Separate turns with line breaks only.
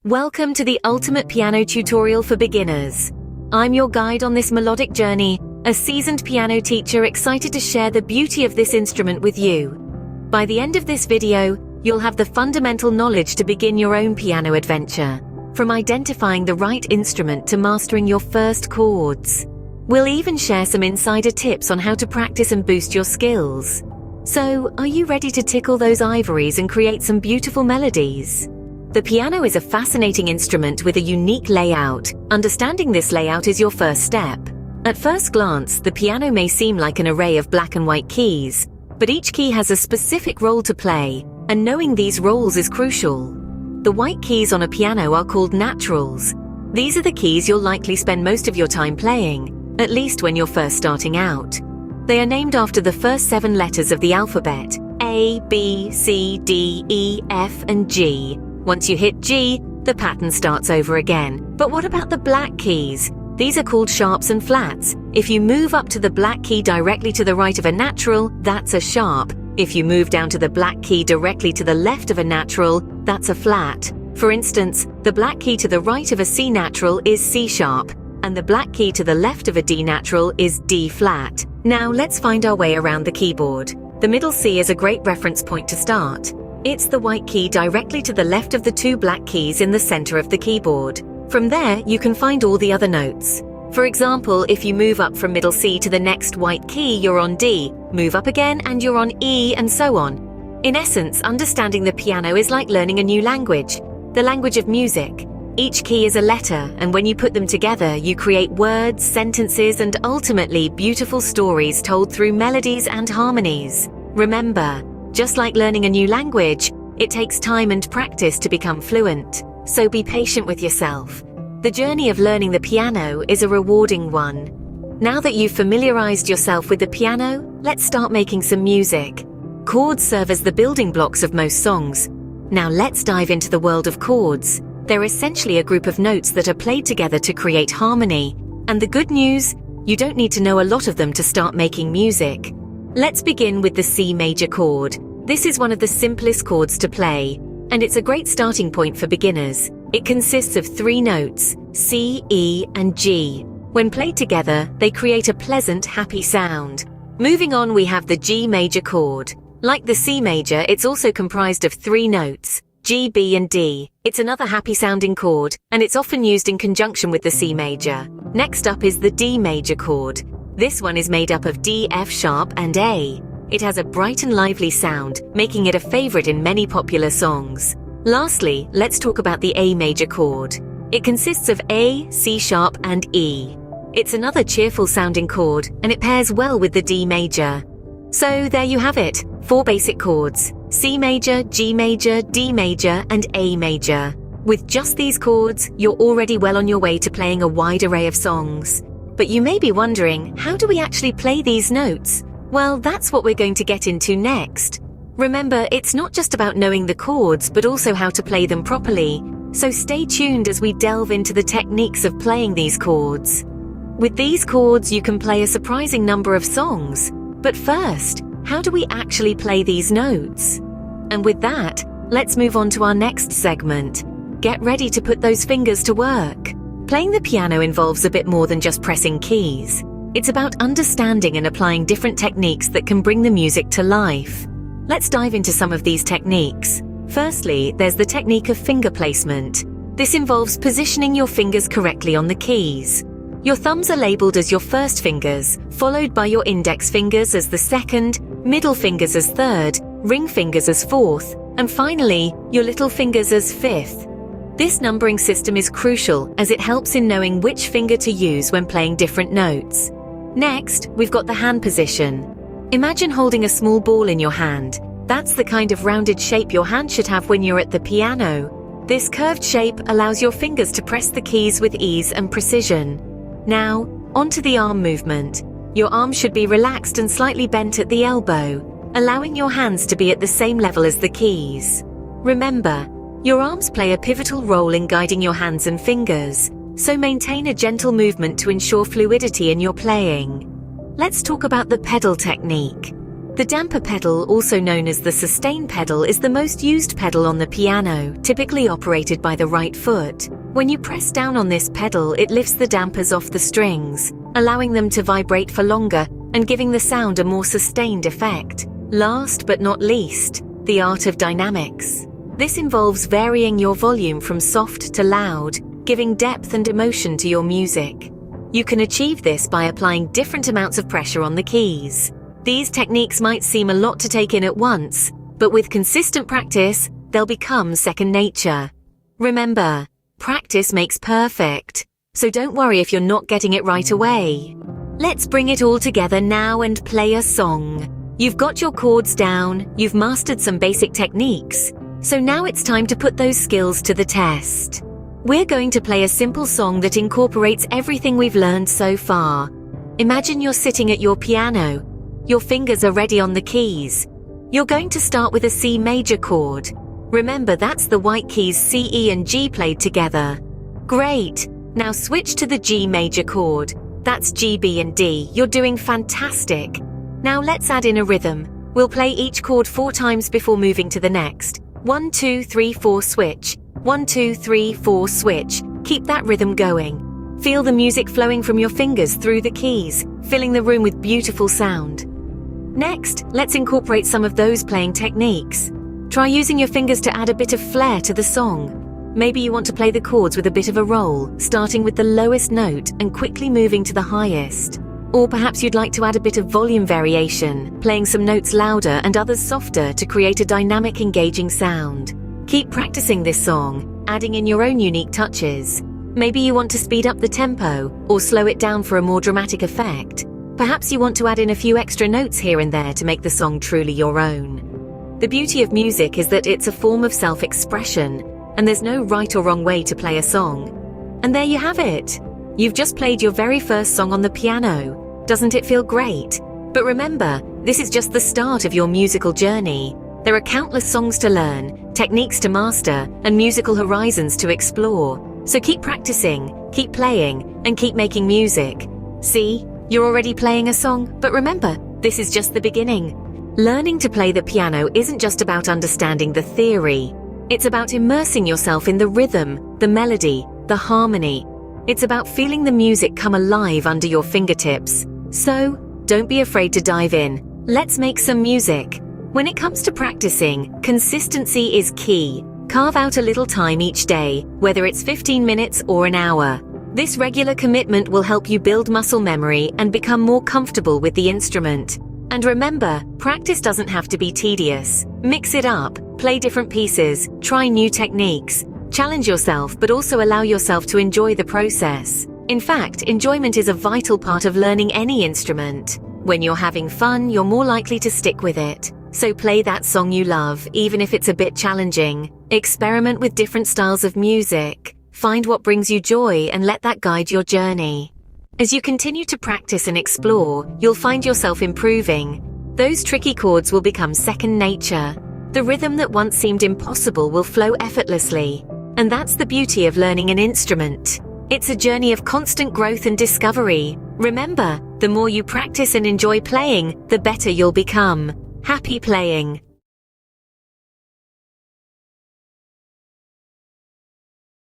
Welcome to the ultimate piano tutorial for beginners. I'm your guide on this melodic journey, a seasoned piano teacher excited to share the beauty of this instrument with you. By the end of this video, you'll have the fundamental knowledge to begin your own piano adventure, from identifying the right instrument to mastering your first chords. We'll even share some insider tips on how to practice and boost your skills. So, are you ready to tickle those ivories and create some beautiful melodies? The piano is a fascinating instrument with a unique layout. Understanding this layout is your first step. At first glance, the piano may seem like an array of black and white keys, but each key has a specific role to play, and knowing these roles is crucial. The white keys on a piano are called naturals. These are the keys you'll likely spend most of your time playing, at least when you're first starting out. They are named after the first 7 letters of the alphabet: A, B, C, D, E, F, and G. Once you hit G, the pattern starts over again. But what about the black keys? These are called sharps and flats. If you move up to the black key directly to the right of a natural, that's a sharp. If you move down to the black key directly to the left of a natural, that's a flat. For instance, the black key to the right of a C natural is C sharp, and the black key to the left of a D natural is D flat. Now let's find our way around the keyboard. The middle C is a great reference point to start. It's the white key directly to the left of the 2 black keys in the center of the keyboard. From there, you can find all the other notes. For example, if you move up from middle C to the next white key, you're on D. Move up again and you're on E, and so on. In essence, understanding the piano is like learning a new language, the language of music. Each key is a letter, and when you put them together, you create words, sentences, and ultimately beautiful stories told through melodies and harmonies. Remember, just like learning a new language, it takes time and practice to become fluent, so be patient with yourself. The journey of learning the piano is a rewarding one. Now that you've familiarized yourself with the piano, let's start making some music. Chords serve as the building blocks of most songs. Now let's dive into the world of chords. They're essentially a group of notes that are played together to create harmony. And the good news, you don't need to know a lot of them to start making music. Let's begin with the C major chord. This is one of the simplest chords to play, and it's a great starting point for beginners. It consists of 3 notes, C, E, and G. When played together, they create a pleasant, happy sound. Moving on, we have the G major chord. Like the C major, it's also comprised of 3 notes, G, B, and D. It's another happy-sounding chord, and it's often used in conjunction with the C major. Next up is the D major chord. This one is made up of D, F sharp, and A. It has a bright and lively sound, making it a favorite in many popular songs. Lastly, let's talk about the A major chord. It consists of A, C sharp, and E. It's another cheerful sounding chord, and it pairs well with the D major. So there you have it, 4 basic chords: C major, G major, D major, and A major. With just these chords, you're already well on your way to playing a wide array of songs. But you may be wondering, how do we actually play these notes? Well, that's what we're going to get into next. Remember, it's not just about knowing the chords, but also how to play them properly. So stay tuned as we delve into the techniques of playing these chords. With these chords, you can play a surprising number of songs. But first, how do we actually play these notes? And with that, let's move on to our next segment. Get ready to put those fingers to work. Playing the piano involves a bit more than just pressing keys. It's about understanding and applying different techniques that can bring the music to life. Let's dive into some of these techniques. Firstly, there's the technique of finger placement. This involves positioning your fingers correctly on the keys. Your thumbs are labeled as your first fingers, followed by your index fingers as the second, middle fingers as third, ring fingers as fourth, and finally, your little fingers as fifth. This numbering system is crucial as it helps in knowing which finger to use when playing different notes. Next, we've got the hand position. Imagine holding a small ball in your hand. That's the kind of rounded shape your hand should have when you're at the piano. This curved shape allows your fingers to press the keys with ease and precision. Now, onto the arm movement. Your arms should be relaxed and slightly bent at the elbow, allowing your hands to be at the same level as the keys. Remember, your arms play a pivotal role in guiding your hands and fingers, so maintain a gentle movement to ensure fluidity in your playing. Let's talk about the pedal technique. The damper pedal, also known as the sustain pedal, is the most used pedal on the piano, typically operated by the right foot. When you press down on this pedal, it lifts the dampers off the strings, allowing them to vibrate for longer and giving the sound a more sustained effect. Last but not least, the art of dynamics. This involves varying your volume from soft to loud, giving depth and emotion to your music. You can achieve this by applying different amounts of pressure on the keys. These techniques might seem a lot to take in at once, but with consistent practice, they'll become second nature. Remember, practice makes perfect, so don't worry if you're not getting it right away. Let's bring it all together now and play a song. You've got your chords down, you've mastered some basic techniques, so now it's time to put those skills to the test. We're going to play a simple song that incorporates everything we've learned so far. Imagine you're sitting at your piano. Your fingers are ready on the keys. You're going to start with a C major chord. Remember, that's the white keys C, E, and G played together. Great! Now switch to the G major chord. That's G, B, and D. You're doing fantastic. Now let's add in a rhythm. We'll play each chord 4 times before moving to the next. 1, 2, 3, 4, switch. 1, 2, 3, 4, switch. Keep that rhythm going. Feel the music flowing from your fingers through the keys, filling the room with beautiful sound. Next, let's incorporate some of those playing techniques. Try using your fingers to add a bit of flair to the song. Maybe you want to play the chords with a bit of a roll, starting with the lowest note and quickly moving to the highest. Or perhaps you'd like to add a bit of volume variation, playing some notes louder and others softer to create a dynamic, engaging sound. Keep practicing this song, adding in your own unique touches. Maybe you want to speed up the tempo or slow it down for a more dramatic effect. Perhaps you want to add in a few extra notes here and there to make the song truly your own. The beauty of music is that it's a form of self-expression, and there's no right or wrong way to play a song. And there you have it. You've just played your very first song on the piano. Doesn't it feel great? But remember, this is just the start of your musical journey. There are countless songs to learn, techniques to master, and musical horizons to explore. So keep practicing, keep playing, and keep making music. See, you're already playing a song, but remember, this is just the beginning. Learning to play the piano isn't just about understanding the theory. It's about immersing yourself in the rhythm, the melody, the harmony. It's about feeling the music come alive under your fingertips. So, don't be afraid to dive in. Let's make some music. When it comes to practicing, consistency is key. Carve out a little time each day, whether it's 15 minutes or an hour. This regular commitment will help you build muscle memory and become more comfortable with the instrument. And remember, practice doesn't have to be tedious. Mix it up, play different pieces, try new techniques. Challenge yourself, but also allow yourself to enjoy the process. In fact, enjoyment is a vital part of learning any instrument. When you're having fun, you're more likely to stick with it. So play that song you love, even if it's a bit challenging. Experiment with different styles of music. Find what brings you joy and let that guide your journey. As you continue to practice and explore, you'll find yourself improving. Those tricky chords will become second nature. The rhythm that once seemed impossible will flow effortlessly. And that's the beauty of learning an instrument. It's a journey of constant growth and discovery. Remember, the more you practice and enjoy playing, the better you'll become. Happy playing!